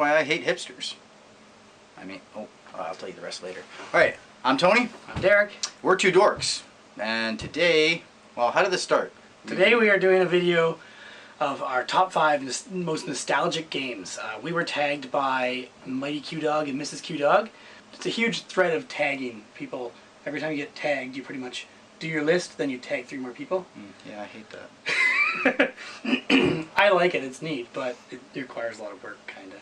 why I hate hipsters. I mean, I'll tell you the rest later. Alright, I'm Tony. I'm Derek. We're two dorks. And today, well, how did this start? Today we are doing a video of our top 5 most nostalgic games. We were tagged by MightyQDawg and MrsQDawg. It's a huge thread of tagging people. Every time you get tagged, you pretty much do your list, then you tag 3 more people. Yeah, I hate that. I like it, it's neat, but it requires a lot of work, kind of.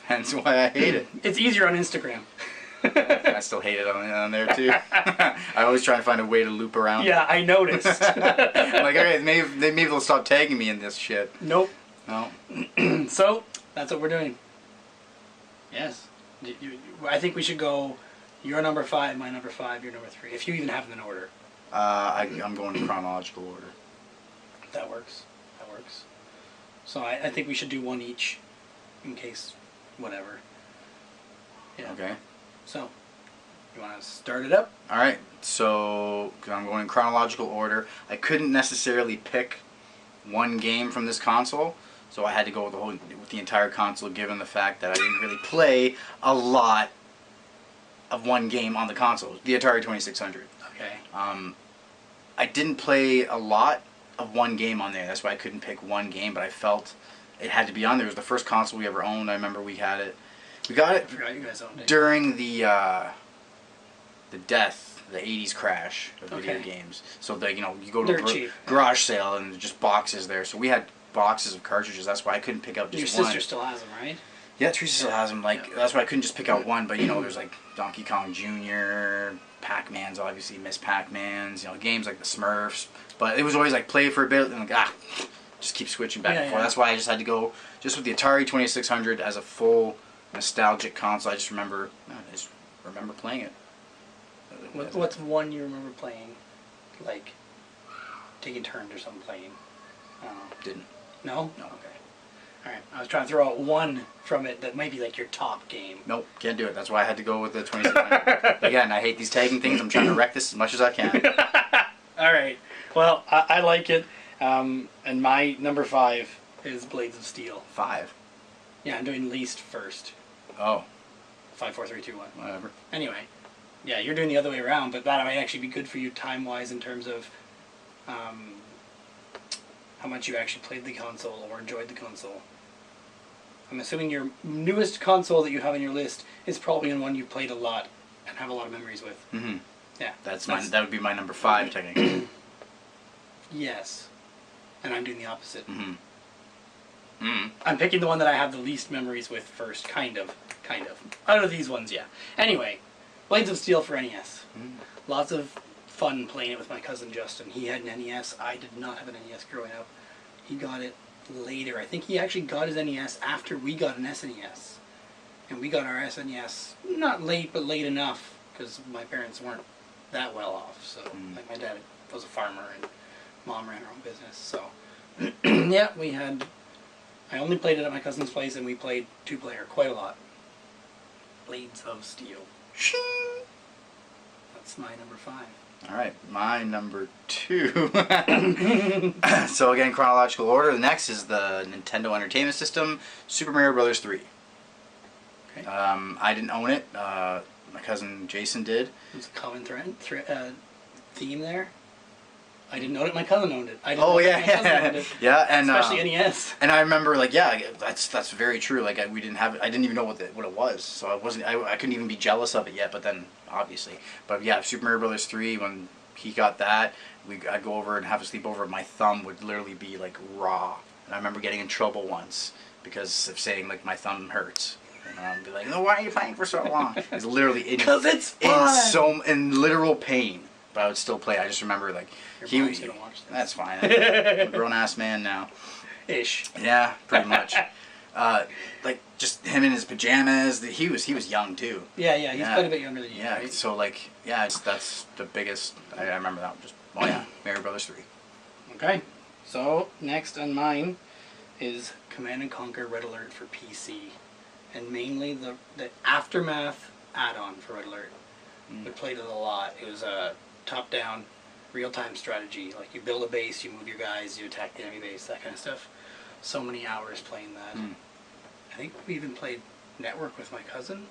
Hence why I hate it. It's easier on Instagram. I still hate it on there too. I always try to find a way to loop around. Yeah, I noticed. I'm like, okay, maybe they'll stop tagging me in this shit. Nope. No. So, that's what we're doing. Yes. I think we should go, your number 5, my number 5, your number 3, if you even have them in order. I'm going in chronological order. That works. That works. So I think we should do one each, in case, whatever. Yeah. Okay. So, you want to start it up? Alright, so I'm going in chronological order. I couldn't necessarily pick one game from this console, so I had to go with the entire console, given the fact that I didn't really play a lot of one game on the console, the Atari 2600. Okay. I didn't play a lot of one game on there. That's why I couldn't pick one game, but I felt it had to be on there. It was the first console we ever owned. I remember we had it. We got it I forgot you guys owned it. during the death, the 80s crash of video games. So you go to a garage sale and there's just boxes there. So we had boxes of cartridges. That's why I couldn't pick out just one. Your sister still has them, right? Yeah, Teresa still has them. That's why I couldn't just pick out one. But there's like Donkey Kong Jr., Pac-Man's, obviously Miss Pac-Man's. Games like the Smurfs. But it was always like play for a bit and just keep switching back and forth. That's why I just had to go just with the Atari 2600 as a full nostalgic console. I just remember playing it. What's one you remember playing, like taking turns or something playing? I don't know. Didn't. No? No. Okay. Alright, I was trying to throw out one from it that might be like your top game. Nope, can't do it. That's why I had to go with the 2600. Again, I hate these tagging things. I'm trying to wreck this as much as I can. Alright, well, I like it. And my number 5 is Blades of Steel. 5. Yeah, I'm doing least first. Oh. 5, 4, 3, 2, 1. Whatever. Anyway, yeah, you're doing the other way around, but that might actually be good for you time-wise in terms of how much you actually played the console or enjoyed the console. I'm assuming your newest console that you have on your list is probably one you played a lot and have a lot of memories with. Mm-hmm. Yeah. That would be my number 5, technically. Yes. And I'm doing the opposite. Mm-hmm. Mm-hmm. I'm picking the one that I have the least memories with first, kind of. Out of these ones, yeah. Anyway, Blades of Steel for NES. Lots of fun playing it with my cousin Justin. He had an NES. I did not have an NES growing up. He got it later. I think he actually got his NES after we got an SNES. And we got our SNES not late, but late enough, because my parents weren't that well off. So, like, my dad was a farmer and Mom ran her own business. So, yeah, I only played it at my cousin's place, and we played 2-player quite a lot. Blades of Steel. That's my number 5. Alright, my number 2. So again, chronological order. The next is the Nintendo Entertainment System, Super Mario Bros. 3. Okay. I didn't own it. My cousin Jason did. There's a common theme there. I didn't own it. My cousin owned it. Yeah, and especially NES. And I remember, that's very true. Like we didn't have it. I didn't even know what it was, so I couldn't even be jealous of it yet. But then, obviously, yeah, Super Mario Bros. 3. When he got that, I'd go over and have a sleepover. My thumb would literally be like raw, and I remember getting in trouble once because of saying like my thumb hurts. And I'd be like, "No, why are you playing for so long?" It's literally because it's fun. in literal pain. But I would still play. I just remember Your mom's gonna watch this. That's fine. I'm a grown ass man now. Ish. Yeah, pretty much. Just him in his pajamas. He was young too. Yeah, he's quite a bit younger than you. Yeah, right? so that's the biggest. I remember that one. Mario Brothers 3. Okay, so next on mine is Command & Conquer Red Alert for PC, and mainly the Aftermath add-on for Red Alert. We played it a lot. It was a top-down, real-time strategy. Like, you build a base, you move your guys, you attack the enemy base, that kind of stuff. So many hours playing that. I think we even played Network with my cousin.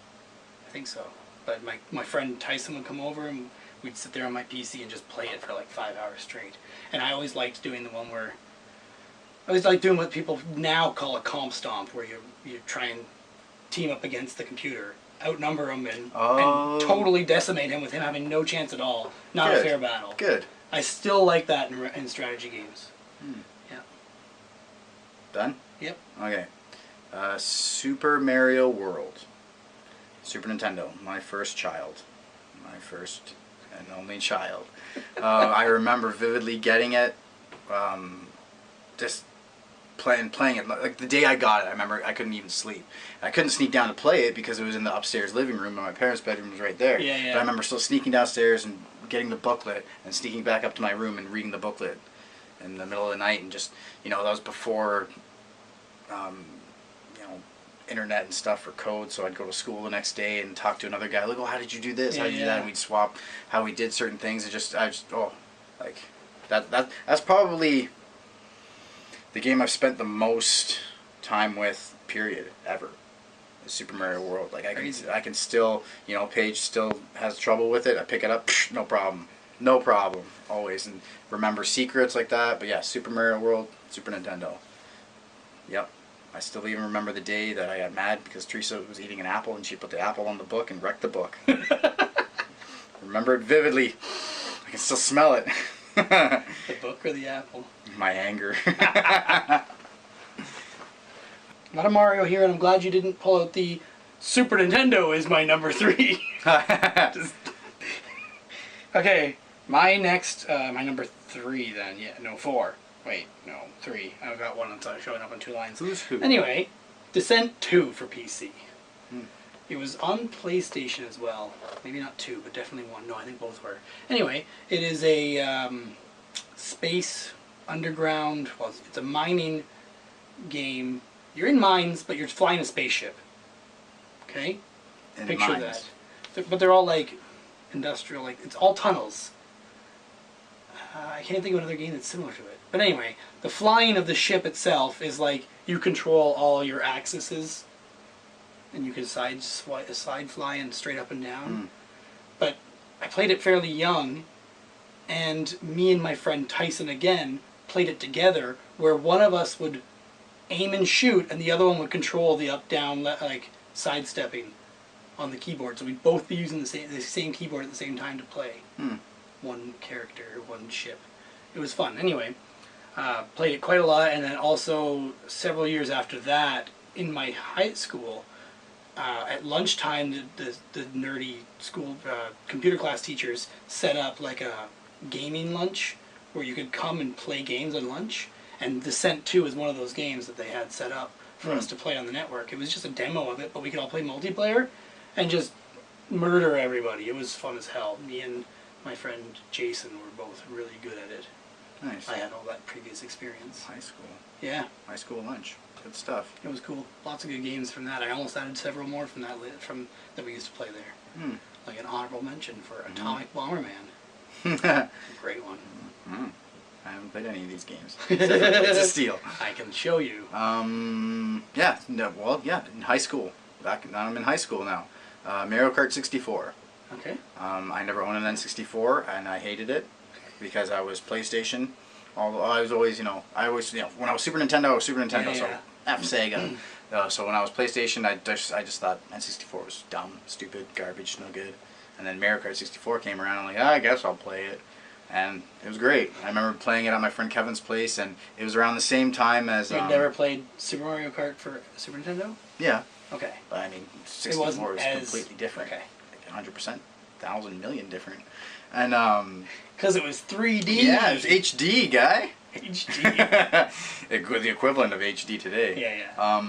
I think so. But my friend Tyson would come over and we'd sit there on my PC and just play it for like 5 hours straight. And I always liked doing the one where... I always like doing what people now call a comp stomp, where you try and team up against the computer, outnumber him, and totally decimate him with him having no chance at all. Not a fair battle. Good. I still like that in strategy games. Yeah. Done? Yep. Okay. Super Mario World. Super Nintendo. My first child. My first and only child. I remember vividly getting it. Just playing it. Like the day I got it, I remember I couldn't even sleep. I couldn't sneak down to play it because it was in the upstairs living room, and my parents' bedroom was right there. Yeah, yeah. But I remember still sneaking downstairs and getting the booklet and sneaking back up to my room and reading the booklet in the middle of the night, and just, you know, that was before you know, internet and stuff for code, so I'd go to school the next day and talk to another guy like, oh, how did you do this, how did you do that, and we'd swap how we did certain things. And like that's probably the game I've spent the most time with, period, ever. Super Mario World. Like I can still, you know, Paige still has trouble with it. I pick it up, no problem, always, and remember secrets like that. But yeah, Super Mario World, Super Nintendo. Yep, I still even remember the day that I got mad because Teresa was eating an apple and she put the apple on the book and wrecked the book. Remember it vividly. I can still smell it. The book or the apple? My anger. Not a Mario here, and I'm glad you didn't pull out the Super Nintendo is my number 3. Okay, my next, my number 3 then. Yeah, no, 4. Wait, no, 3. I've got one that's showing up on 2 lines. Who's who? Anyway, Descent 2 for PC. It was on PlayStation as well. Maybe not 2, but definitely 1. No, I think both were. Anyway, it is a space underground, well, it's a mining game. You're in mines, but you're flying a spaceship. Okay? In Picture mines. that. But they're all like industrial, like it's all tunnels. I can't think of another game that's similar to it. But anyway, the flying of the ship itself is like you control all your axes, and you can side fly and straight up and down. But I played it fairly young, and me and my friend Tyson again played it together, where one of us would aim and shoot, and the other one would control the up, down, like sidestepping on the keyboard. So we'd both be using the same keyboard at the same time to play. One character, one ship. It was fun. Anyway, played it quite a lot, and then also several years after that, in my high school, at lunchtime, the nerdy school computer class teachers set up like a gaming lunch where you could come and play games on lunch. And Descent 2 is one of those games that they had set up for us to play on the network. It was just a demo of it, but we could all play multiplayer and just murder everybody. It was fun as hell. Me and my friend Jason were both really good at it. Nice. I had all that previous experience. High school. Yeah. High school lunch. Good stuff. It was cool. Lots of good games from that. I almost added several more from that that we used to play there. Like an honorable mention for Atomic Bomberman. Great one. I haven't played any of these games. It's a steal. I can show you. Yeah. No, well, yeah. In high school. I'm in high school now. Mario Kart 64. Okay. I never owned an N64, and I hated it because I was PlayStation. Although I was always, when I was Super Nintendo, I was Super Nintendo. So F Sega. So when I was PlayStation, I just thought N64 was dumb, stupid, garbage, no good. And then Mario Kart 64 came around. I'm like, I guess I'll play it. And it was great. I remember playing it at my friend Kevin's place, and it was around the same time as... You'd never played Super Mario Kart for Super Nintendo? Yeah. Okay. But I mean, 64 was completely different. Okay. Like 100%, 1,000 million different. And, because it was 3D. Yeah, it was HD, guy. HD. The equivalent of HD today. Yeah.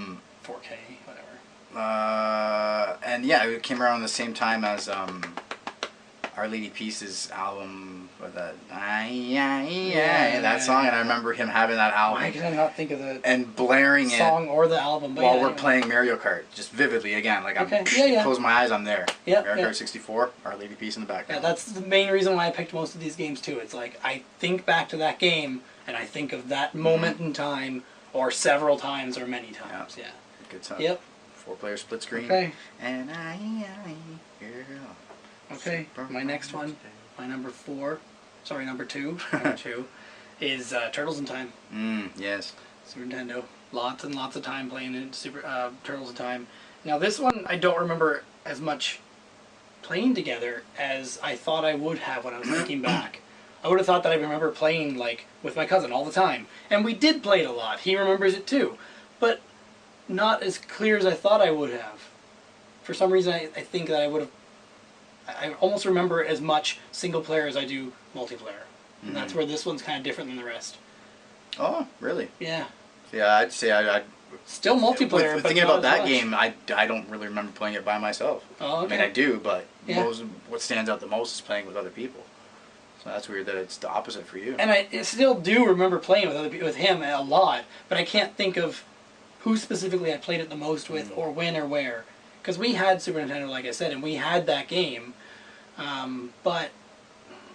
4K, whatever. And yeah, it came around the same time as Our Lady Peace's album, with that that song, and I remember him having that album. Why can I not think of the and blaring song or the album? But while we're playing Mario Kart, just vividly again. Like I'm close my eyes, I'm there. Mario Kart 64, Our Lady Peace in the background. Yeah, that's the main reason why I picked most of these games too. It's like I think back to that game and I think of that moment in time, or several times, or many times. Yeah. Good stuff. Yep. 4-player split screen. Okay. And girl. Okay. My next one, my number 4. Sorry, number 2. Number 2 is Turtles in Time. Yes. Super Nintendo. Lots and lots of time playing it. Turtles in Time. Now this one I don't remember as much playing together as I thought I would have when I was thinking back. I would have thought that I remember playing like with my cousin all the time, and we did play it a lot. He remembers it too, but not as clear as I thought I would have. For some reason, I think that I would have. I almost remember as much single player as I do multiplayer, and that's where this one's kind of different than the rest. Oh, really? Yeah. Yeah, I'd say I still multiplayer. But but thinking not about that as much. game, I don't really remember playing it by myself. Oh, okay. I mean, I do, but Yeah. what stands out the most is playing with other people. So that's weird that it's the opposite for you. And I still do remember playing with him a lot, but I can't think of who specifically I played it the most with, or when or where. Because we had Super Nintendo, like I said, and we had that game, but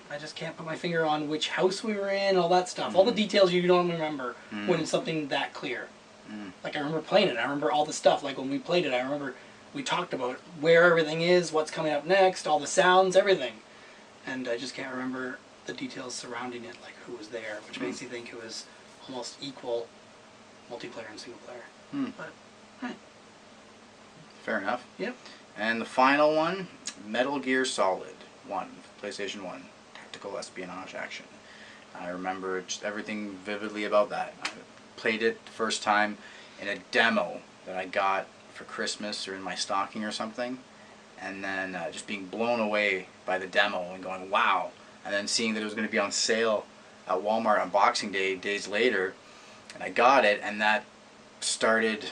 I just can't put my finger on which house we were in, all that stuff. All the details you don't remember when it's something that clear. Like, I remember playing it, I remember all the stuff. Like, when we played it, I remember we talked about where everything is, what's coming up next, all the sounds, everything. And I just can't remember the details surrounding it, like who was there, which makes you think it was almost equal multiplayer and single player. But, Fair enough. yep. And the final one, Metal Gear Solid 1, PlayStation 1, tactical espionage action. I remember just everything vividly about that. I played it the first time in a demo that I got for Christmas or in my stocking or something, and then just being blown away by the demo and going, wow, and then seeing that it was going to be on sale at Walmart on Boxing Day days later, and I got it, and that started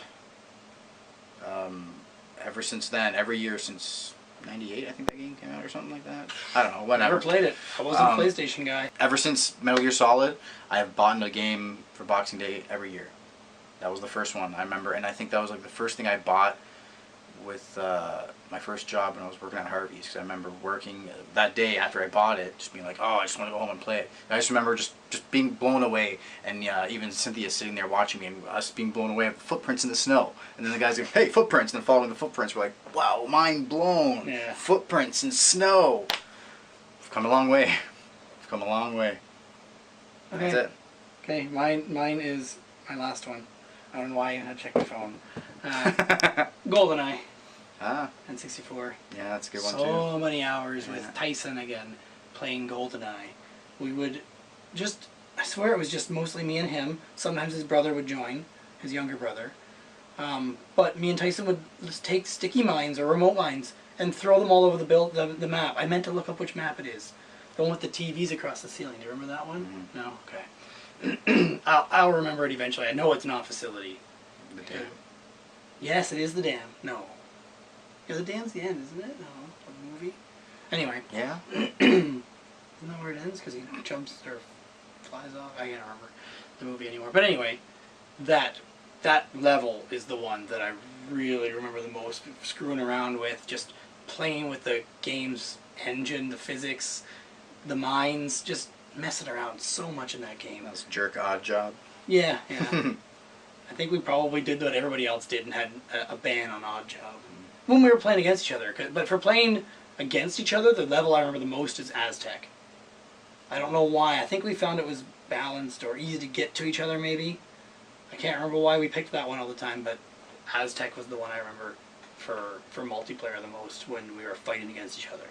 ever since then, every year since 98, I think that game came out or something like that. I don't know, whenever. Never played it. I wasn't a PlayStation guy. Ever since Metal Gear Solid, I have bought a game for Boxing Day every year. That was the first one I remember, and I think that was like the first thing I bought with my first job when I was working at Harvey's, because I remember working that day after I bought it, just being like, oh, I just want to go home and play it. And I just remember just being blown away, and even Cynthia sitting there watching me, and us being blown away with footprints in the snow. And then the guys go, hey, footprints, and then following the footprints, we're like, wow, mind blown. Yeah. Footprints in snow. We've come a long way. We've come a long way. Okay. That's it. Okay, mine is my last one. I don't know why I had to check my phone. GoldenEye. N64. Yeah, that's a good one too. So many hours with Tyson again, playing GoldenEye. We would just, I swear it was just mostly me and him. Sometimes his brother would join, his younger brother. But me and Tyson would just take sticky mines or remote mines and throw them all over the map. I meant to look up which map it is. The one with the TVs across the ceiling. Do you remember that one? No? Okay. I'll remember it eventually. I know it's not Facility. The dam. Yes, it is the dam. No. Yeah, the dam's the end, isn't it? No, the movie. Anyway. Yeah? Isn't that where it ends? Because he jumps or flies off? I can't remember the movie anymore. But anyway, that level is the one that I really remember the most. Screwing around with, just playing with the game's engine, the physics, the mines, just messing around so much in that game. That's Jerk Odd Job. Yeah, yeah. I think we probably did what everybody else did and had a ban on Odd Job. When we were playing against each other. But for playing against each other, the level I remember the most is Aztec. I don't know why. I think we found it was balanced or easy to get to each other, maybe. I can't remember why we picked that one all the time, but Aztec was the one I remember for multiplayer the most when we were fighting against each other.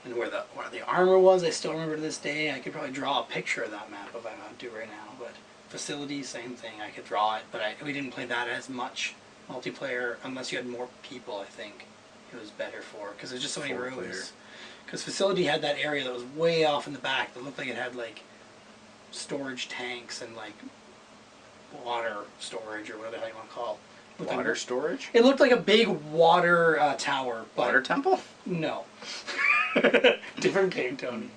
And where the armor was, I still remember to this day. I could probably draw a picture of that map if I want to do right now. But Facility, same thing. I could draw it, but we didn't play that as much multiplayer unless you had more people. I think it was better for, because there's just so many rooms. Because Facility had that area that was way off in the back that looked like it had like storage tanks and like water storage or whatever the hell you want to call it. Water storage? It looked like a big water tower. But Water temple? No. Different game, Tony.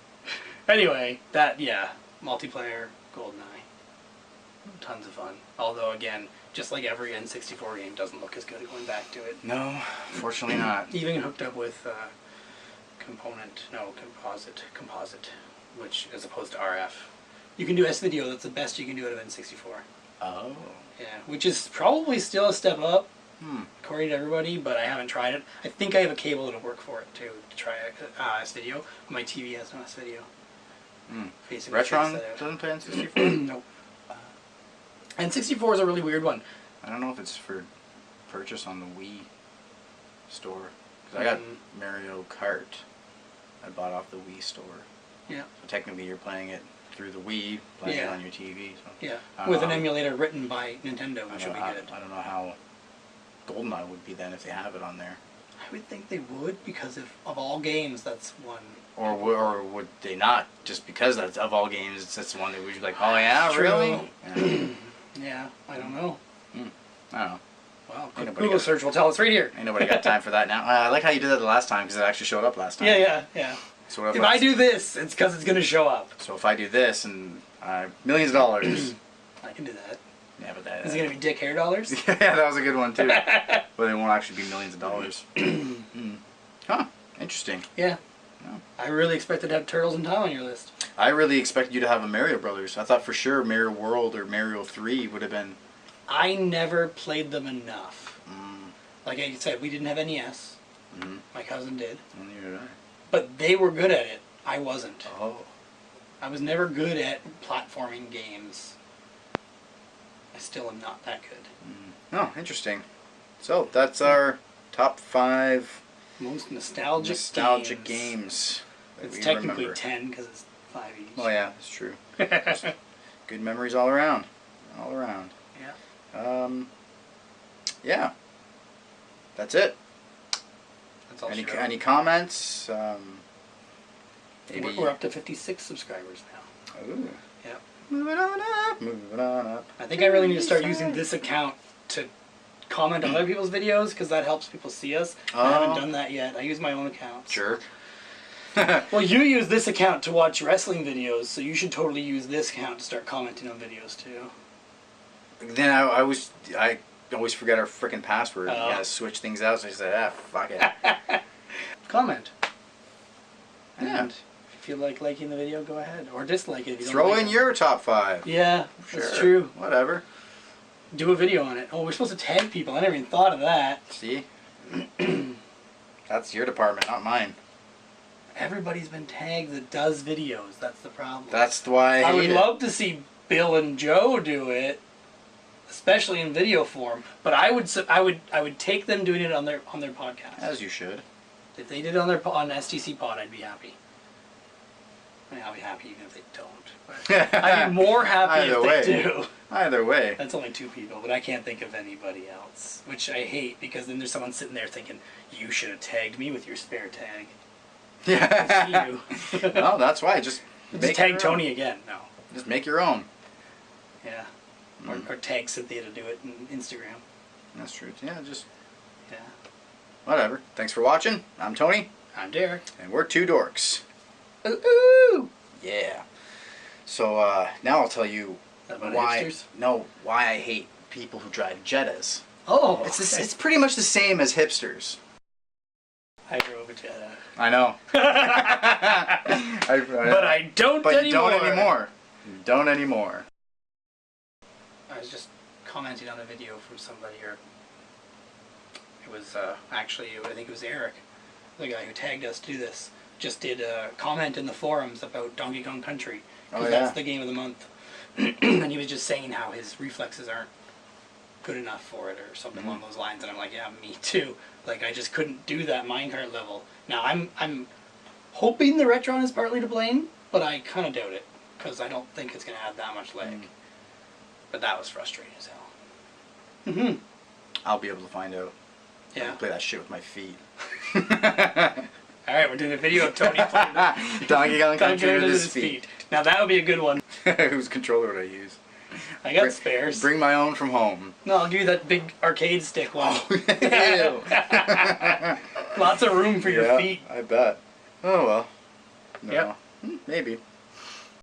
Anyway, multiplayer, GoldenEye. Tons of fun. Although, again, just like every N64 game, doesn't look as good going back to it. No, fortunately not. Even hooked up with composite, which as opposed to RF. You can do S-Video, that's the best you can do out of N64. Oh. Yeah, which is probably still a step up, Hmm. according to everybody, but I haven't tried it. I think I have a cable that'll work for it, too, to try S-Video. My TV has no S-Video. Hmm. Basically, Retron fix that out. doesn't play on 64? Nope. And 64 is a really weird one. I don't know if it's for purchase on the Wii store. Because I got Mario Kart. I bought off the Wii store. Yeah. So technically you're playing it through the Wii, playing it Yeah. on your TV. So Yeah, I don't with know an how- emulator written by Nintendo, I which would don't, be good. I don't know how GoldenEye would be then if they have it on there. I would think they would, because of all games, that's one. Or would they not? Just because that's of all games, that's the one that we would be like, oh yeah, True. really? Yeah. Yeah, I don't know. I don't know. Well, Ain't nobody Google got- search will tell us right here. Ain't nobody got time for that now. I like how you did that the last time because it actually showed up last time. Yeah. So what If I do this, it's because it's going to show up. So if I do this and millions of dollars. I can do that. Yeah, but that. Is it going to be dick hair dollars? Yeah, that was a good one too. But it won't actually be millions of dollars. Huh? Interesting. Yeah. No. I really expected to have Turtles in Time on your list. I really expected you to have a Mario Brothers. I thought for sure Mario World or Mario 3 would have been. I never played them enough. Mm, Like I said, we didn't have NES. mm, My cousin did. well, neither did I. But they were good at it. I wasn't. Oh. I was never good at platforming games. I still am not that good. Oh, interesting. So that's our top 5 Most nostalgic games that It's we technically remember. 10 because it's 5 each. Oh yeah, that's true. Just good memories all around. All around. Yeah. Yeah. That's it. That's all Any she wrote. any comments? Maybe. We're up to 56 subscribers now. Ooh. Yeah. Moving on up. Moving on up. I think I really need to start using this account to comment on other people's videos because that helps people see us. I haven't done that yet. I use my own account. Sure. Well, you use this account to watch wrestling videos, so you should totally use this account to start commenting on videos too. Then I always forget our freaking password. Oh. You gotta switch things out. So I said, fuck it. Comment. Yeah. And if you feel like liking the video, go ahead. Or dislike it if you don't Throw like in it. your top 5. Yeah, Sure. that's true. Whatever. Do a video on it. Oh, we're supposed to tag people. I never even thought of that. See? That's your department, not mine. Everybody's been tagged that does videos. That's the problem. That's why I I would hate it. love to see Bill and Joe do it, especially in video form. But I would take them doing it on their podcast. As you should. If they did it on STC Pod, I'd be happy. I mean, I'll be happy even if they don't. But I'd be more happy Either if way. they do. Either way. That's only 2 people, but I can't think of anybody else, which I hate because then there's someone sitting there thinking, you should have tagged me with your spare tag. Yeah. It's you. No, that's why. Just Just tag your Tony own. again. No. Just make your own. Yeah. Or tag Cynthia to do it in Instagram. That's true. Yeah, just Yeah. whatever. Thanks for watching. I'm Tony. I'm Derek. And we're 2 dorks. Ooh, ooh. Yeah. So now I'll tell you About why. hipsters? No, why I hate people who drive Jettas. Oh, It's pretty much the same as hipsters. I drove a Jetta. I know. But I don't But anymore. you don't anymore. You don't anymore. I was just commenting on a video from somebody, or it was actually, I think it was Eric, the guy who tagged us to do this, just did a comment in the forums about Donkey Kong Country, because that's the game of the month. And he was just saying how his reflexes aren't good enough for it, or something along those lines. And I'm like, yeah, me too. Like, I just couldn't do that minecart level. Now, I'm hoping the Retron is partly to blame, but I kind of doubt it, because I don't think it's going to add that much lag. But that was frustrating as hell. Mm-hmm. I'll be able to find out. Yeah. I'll play that shit with my feet. Alright, we're doing a video of Tony playing Donkey Kong Country with his feet. feet. Now that would be a good one. Whose controller would I use? I got spares. Bring my own from home. No, I'll give you that big arcade stick one. Ew. Lots of room for your feet. I bet. Oh well. No. Yep. Maybe.